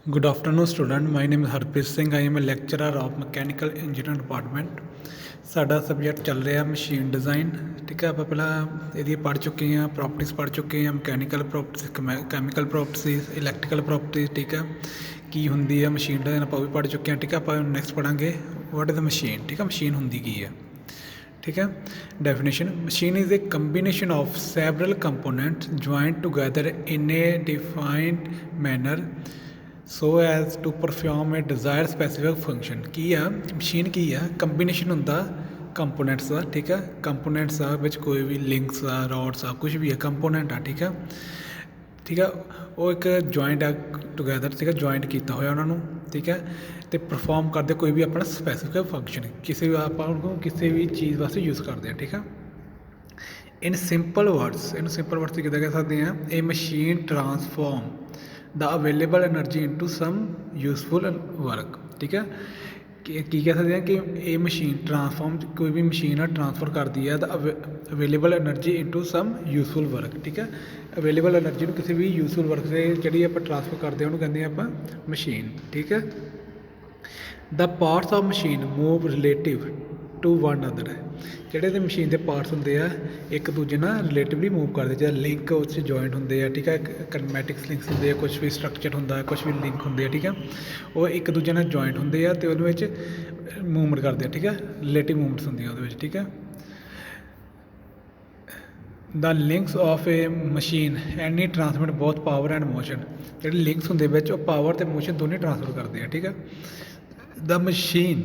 Good afternoon, student. My name is Harpreet Singh. I am a lecturer of Mechanical Engineering Department. ਸਾਡਾ subject ਚੱਲ ਰਿਹਾ machine design. ਠੀਕ ਹੈ, ਆਪਾਂ ਪਹਿਲਾਂ ਇਹਦੀ ਪੜ੍ਹ ਚੁੱਕੇ ਹਾਂ, ਪ੍ਰੋਪਰਟੀਜ਼ ਪੜ੍ਹ ਚੁੱਕੇ ਹਾਂ, mechanical properties, chemical properties, electrical properties. ਠੀਕ ਹੈ, ਕੀ ਹੁੰਦੀ ਹੈ ਮਸ਼ੀਨ ਡਿਜ਼ਾਈਨ ਆਪਾਂ ਉਹ ਵੀ ਪੜ੍ਹ ਚੁੱਕੇ ਹਾਂ। ਠੀਕ ਹੈ, ਆਪਾਂ ਨੈਕਸਟ ਪੜ੍ਹਾਂਗੇ ਵਾਟ ਇਜ਼ ਦ ਮਸ਼ੀਨ। ਠੀਕ ਹੈ, ਮਸ਼ੀਨ ਹੁੰਦੀ ਕੀ ਹੈ। ठीक है, definition machine is a combination of several components joined together in a defined manner so as to perform a desired specific function। की है मशीन की है कंबीनेशन होंदा कंपोनेंट्स का। ठीक है, कंपोनेंट्स आ विच कोई भी लिंक्स आ रॉड्स आ कुछ भी है कंपोनेंट आ। ठीक है, ठीक है, वो एक जॉइंट है टुगैदर। ठीक है, जॉइंट किया होया उन्होंने। ठीक है, तो परफॉर्म करते कोई भी अपना स्पैसीफिक फंक्शन किसी भी आप किसी भी चीज़ वास्ते यूज़ करते हैं। ठीक है, in simple words in simple words किदा कह सकते हैं a machine transform the available energy into some useful work. ठीक है, की कह सकते हैं कि ये मशीन ट्रांसफॉर्म कोई भी मशीन है ट्रांसफर करती है the available energy into some useful work. ठीक है, अवेलेबल एनर्जी किसी भी यूजफुल वर्क से जी आप ट्रांसफर करते हैं उन्होंने कहते हैं आप मशीन। ठीक है, the parts of machine move relative to one other है ਜਿਹੜੇ मशीन के पार्ट्स होंगे एक दूजे ना रिलेटिवली मूव करते जो लिंक उस जॉइंट होंगे। ठीक है, कनमैटिक्स लिंक्स होंगे, कुछ भी स्ट्रक्चर होंगे, कुछ भी लिंक होंगे। ठीक है, वो एक दूजे नाल जॉइंट होंगे तो वो मूवमेंट करते हैं। ठीक है, रिलेटिव मूवमेंट्स होंगे। ठीक है, the links of a machine any transmit both power and motion. जो लिंक्स होंगे पावर तो मोशन दोनों ट्रांसफर करते हैं। ठीक है, the machine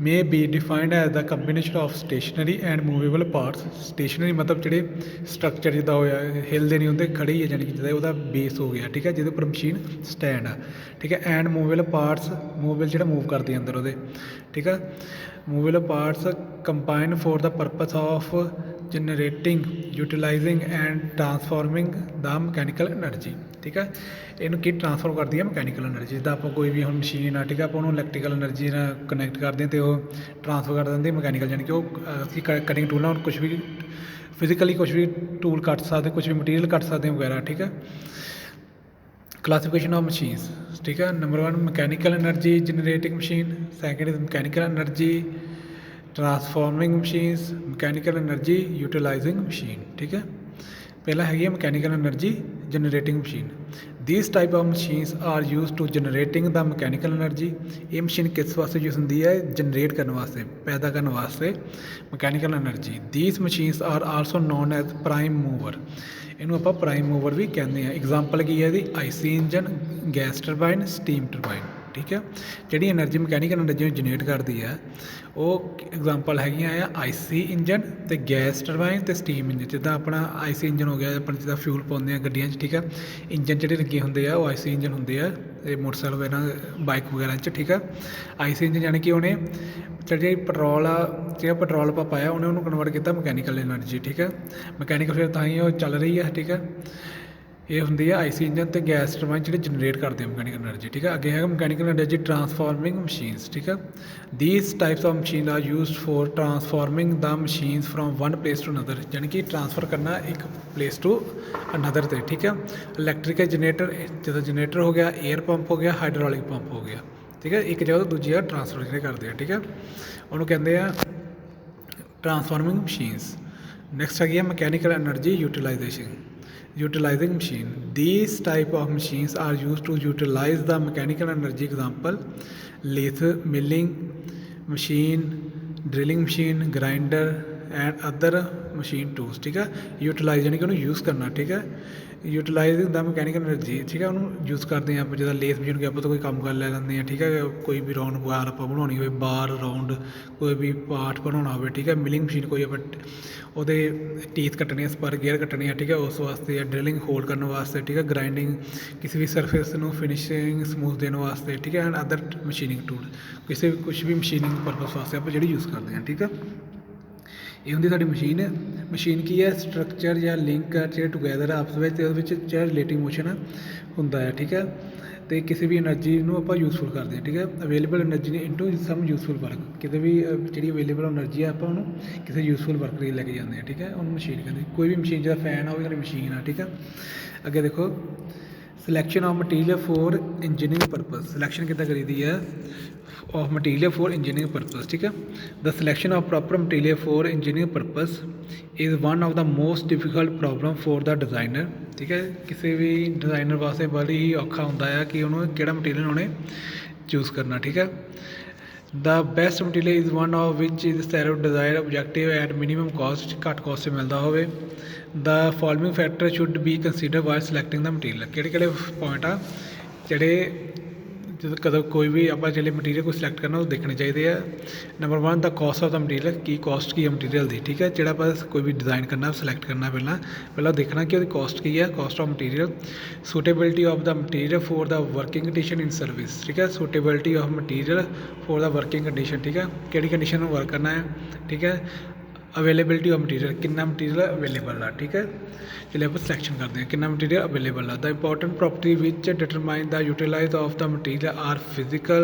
may be defined as the combination of stationary and movable parts. Stationary मतलब जोड़े स्ट्रक्चर जिदा होया हिलते नहीं होंगे खड़े ही है जानी कि जिदा वह बेस हो गया। ठीक है, जिद पर मशीन स्टैंड है। ठीक है, एंड मूवेबल पार्ट्स मूवेबल जो मूव करती है अंदर वो। ठीक है, movable parts combine for the purpose of generating utilising and transforming the mechanical energy. ठीक है, इनू की ट्रांसफर करती है मकैनिकल एनर्जी। जिदा आप कोई भी हम मशीन आ ठीक है आप इलैक्ट्रिकल एनर्जी ना कनैक्ट करते हैं तो ट्रांसफर कर देंगे मकैनिकल, यानी कि वो कटिंग टूल ना कुछ भी फिजिकली कुछ भी टूल कट सकते, कुछ भी मटीरियल कट सकते हैं वगैरह। ठीक है, क्लासिफिकेशन ऑफ मशीन्स। ठीक है, number 1 mechanical energy generating machine, second is mechanical energy transforming machines, mechanical energy utilising machine. ठीक है, पहला है mechanical energy generating machine. This type of machines are use to generating the mechanical energy. ये machine किस वास्ते use होंगी है generate करने वास्ते, पैदा करने वास्ते mechanical energy. These machines are also known as prime mover. इनू आप प्राइम मूवर भी कहते हैं। एग्जाम्पल की है IC engine, gas turbine, steam turbine. ठीक है, जी एनर्जी मकैनिकल एनर्जी जनरेट करती है वो एग्जाम्पल है आईसी इंजन तो गैस टरबाइन तो स्टीम इंजन। जिदा अपना आईसी इंजन हो गया अपना जिदा फ्यूल पाते हैं गड्डियां। ठीक है, इंजन जोड़े लगे होंगे वो आईसी इंजन होंगे मोटरसाइकिल वगैरह बाइक वगैरह। ठीक है, आईसी इंजन यानी कि उन्हें जी पेट्रोल जो पेट्रोल आप पाया उन्हें उन्होंने कन्वर्ट किया मकैनिकल एनर्जी। ठीक है, मकैनिकल फिर ताई वो चल रही है। ठीक है, ये होंगी है आईसी इंजन तो गैस टरबाइन जो जनरेट करते हैं मकैनिकल एनर्जी। ठीक है, अगे है मकैनिकल एनर्जी ट्रांसफॉर्मिंग मशीन्स। ठीक है, these types of machine are use for transforming the machines from one place to another, यानी कि ट्रांसफर करना एक प्लेस टू अनदर से। ठीक है, इलैक्ट्रिकल जनरेटर जो जनरेटर हो गया, एयर पंप हो गया, हाइड्रोलिक पंप हो गया। ठीक है, एक जगह तो दूजी जगह ट्रांसफर जो करते हैं। ठीक है, उन्होंने कहते हैं ट्रांसफॉर्मिंग मशीन्स। नैक्सट है mechanical energy utilising machine. These type of machines are used to utilize the mechanical energy. Example lathe, milling machine, drilling machine, grinder and other machine tools। ठीक है, यूटिलाइज यानी कि उन्होंने यूज़ करना। ठीक है, utilise the mechanical energy. ठीक है, उन्होंने यूज़ करते हैं आप जो लेथ मशीन के आप तो कोई काम कर ले लेंगे हैं। ठीक है, कोई भी राउंड बार आप बनानी हो बार राउंड कोई भी पार्ट बनाना हो। ठीक है, मिलिंग मशीन कोई आप ਉਹਦੇ टीथ कट्टने स्पर गेयर कट्टने हैं। ठीक है, उस वास्ते ड्रिलिंग होल्ड करने वास्ते। ठीक है, ग्राइंडिंग किसी भी सरफेस में फिनिशिंग स्मूथ देने वास्ते। ठीक है, एंड अदर मशीनिंग टूल किसी कुछ भी मशीनिंग परपस वास्ते आप जी यूज़ करते हैं। ठीक है, ये होंगी साड़ी मशीन। मशीन की है स्ट्रक्चर या लिंक जो टुगैदर आपस में रिलेटिव मोशन होंगे है। ठीक है, तो किसी भी एनर्जी आप यूजफुल करते हैं। ठीक है, available energy into some useful work, किसी भी जी अवेलेबल एनर्जी है आप किसी यूजफुल वर्क लिए लैके जाते हैं। ठीक है, उन्होंने मशीन कहते हैं। कोई भी मशीन जो फैन है वो मशीन है। ठीक है, अगे देखो selection of material for engineering purpose, selection कितना करी दी है of material for engineering purpose, ठीक है। The selection of proper material for engineering purpose is one of the most difficult problem for the designer, ठीक है। किसी भी डिज़ाइनर वास्ते बड़ी ही औखा होंदा है कि उन्होंने किहड़ा मटीरियल उन्हें चूज़ करना, ठीक है। The best material is one of which is self desire objective at minimum cost, घट कॉस्ट से मिलता होवे। The following factor should be consider while selecting the material, किहड़े पॉइंट आ जिहड़े जो कदों कोई भी आप जो मटीरियल को सिलैक्ट करना वो देखने चाहिए। Number 1 the cost of the material, की कॉस्ट की है मटीरियल की, ठीक है। जो आप कोई भी डिज़ाइन करना सिलैक्ट करना पहला देखना कि उसकी कॉस्ट की है, cost of material. Suitability of the material for the working condition in service, ठीक है। Suitability of material for the working condition, ठीक है, किहड़ी कंडीशन में वर्क करना है, ठीक है। अवेलेबिलिटी ऑफ मटीरियल, कितना मटीरियल अवेलेबल है, ठीक है। चलिए आप सिलेक्शन करते हैं कितना मटीरियल अवेलेबल है। The important property which determine the utilise of the material are physical,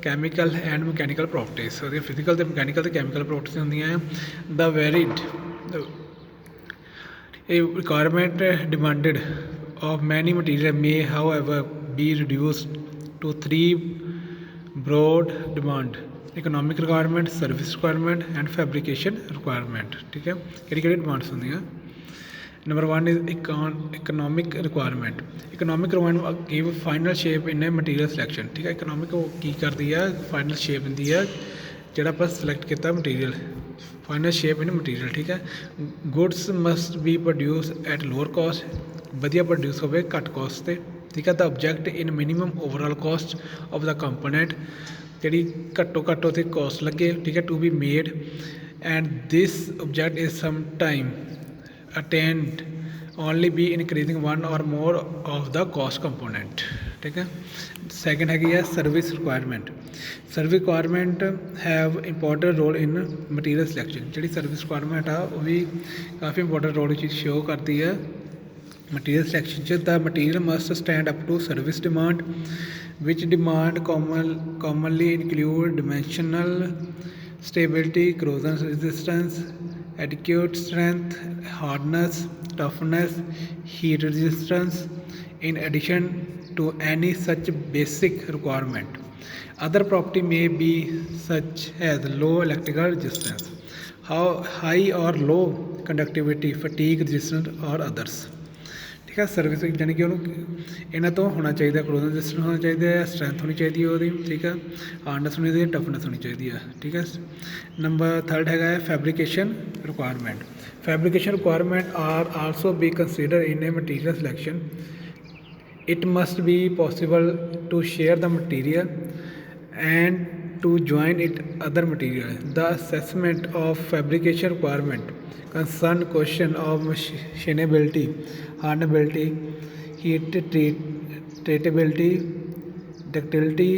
chemical and mechanical properties, physical तो मकैनिकल तो कैमिकल प्रॉपर्टीज होंगी हैं। The varied requirement demanded of many material may however be reduced to 3 broad demand, economic requirement, service requirement and fabrication requirement, ठीक है। किहड़ी demands होंगे। Number 1 is economic requirement, economic requirement give final shape in a material selection, ठीक है। Economic की करती है final shape दी है जोड़ा आप सिलैक्ट किया material, final shape in material, ठीक है। Goods must be produce at lower cost, वधिया प्रोड्यूस होवे घट कॉस्ट से, ठीक है। The object in minimum overall cost of the component, जी घट्टो घट्ट उत्थे कॉस्ट लगे, ठीक है, to be made and this object is some time attend only be increasing one or more of the cost component, ठीक है। सैकेंड है service requirement, service requirement have important role in material selection, जी service requirement आ वो भी काफ़ी important role show करती है material selection. The material must stand up to service demand which demand commonly include dimensional stability, corrosion resistance, adequate strength, hardness, toughness, heat resistance. In addition to any such basic requirement, other property may be such as low electrical resistance, how high or low conductivity, fatigue resistance or others, ठीक है। Service यानी कि उन्होंने इन्हों तो होना चाहिए, corrosion resistance होना चाहिए, स्ट्रैंथ होनी चाहिए वो, ठीक है, हार्डनेस होनी चाहिए, टफनेस होनी चाहिए है, ठीक है। नंबर 3 है fabrication requirement, fabrication requirement are also be consider in a material selection. It must be possible to share the material and to join it other material. The assessment of fabrication requirement concern question of machinability, hardenability, heat treatability, ductility,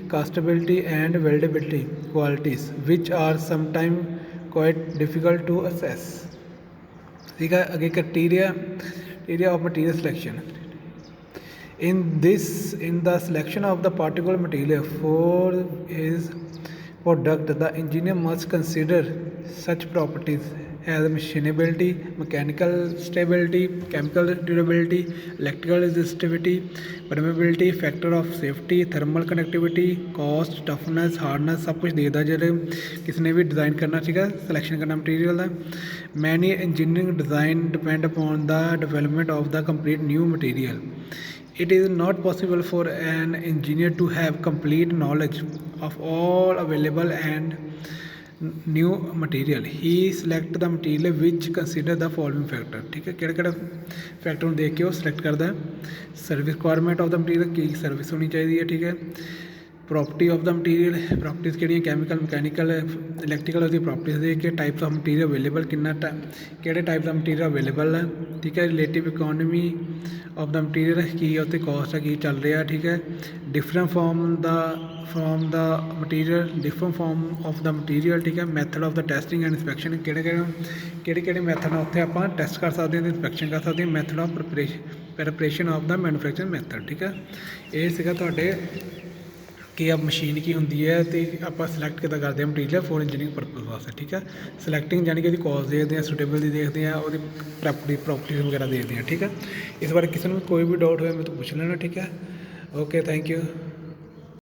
castability and weldability qualities which are sometimes quite difficult to assess, ठीक है। आगे criteria of material selection. In the selection of the particular material for his product, the engineer must consider such properties as machinability, mechanical stability, chemical durability, electrical resistivity, permeability, factor of safety, thermal conductivity, cost, toughness, hardness, सब कुछ देखता जो किसी ने भी design करना चाहिए selection करना मटीरियल का। Many engineering design depend upon the development of the complete new material. It is not possible for an engineer to have complete knowledge of all available and new material. He select the material which consider the following factor, ठीक है। किहड़े factor में देख के वो select करता है। Service requirement of the material की service होनी चाहिए, ठीक है। Property of the material, properties किहड़ियां कैमिकल, मैकेनिकल, इलैक्ट्रिकल उसकी प्रॉपर्टीज देख के। टाइप्स ऑफ मटीरियल अवेलेबल, किहड़े टाइप्स ऑफ मटीरियल अवेलेबल है, ठीक है। Relative economy of the material की उत्ते कॉस्ट है की चल रहा, ठीक है। Different from the material, different form of the material, ठीक है। Method of the testing and inspection, किहड़े method उत्थे आपां टेस्ट कर सकते हैं, इंस्पैक्शन कर सकते हैं। Method of preparation of the manufacturing method, ठीक है। ये सीगा तुहाडे ਕਿ ਆ ਮਸ਼ੀਨ ਕੀ ਹੁੰਦੀ ਹੈ ਅਤੇ ਆਪਾਂ ਸਿਲੈਕਟ ਕਿੱਦਾਂ ਕਰਦੇ ਹਾਂ ਮਟੀਰੀਅਲ ਫੋਰ ਇੰਜੀਨੀਅਰਿੰਗ ਪਰਪਜ਼ ਵਾਸਤੇ। ਠੀਕ ਹੈ, ਸਿਲੈਕਟਿੰਗ ਯਾਨੀ ਕਿ ਉਹਦੀ ਕੋਜ਼ ਦੇਖਦੇ ਹਾਂ, ਸੁਟੇਬਲ ਦੀ ਦੇਖਦੇ ਹਾਂ, ਉਹਦੀ ਪ੍ਰੋਪਰਟੀ ਵਗੈਰਾ ਦੇਖਦੇ ਹਾਂ। ਠੀਕ ਹੈ, ਇਸ ਬਾਰੇ ਕਿਸੇ ਨੂੰ ਕੋਈ ਵੀ ਡਾਊਟ ਹੋਇਆ ਮੈਨੂੰ ਪੁੱਛ ਲੈਣਾ। ਠੀਕ ਹੈ, ਓਕੇ, ਥੈਂਕ ਯੂ।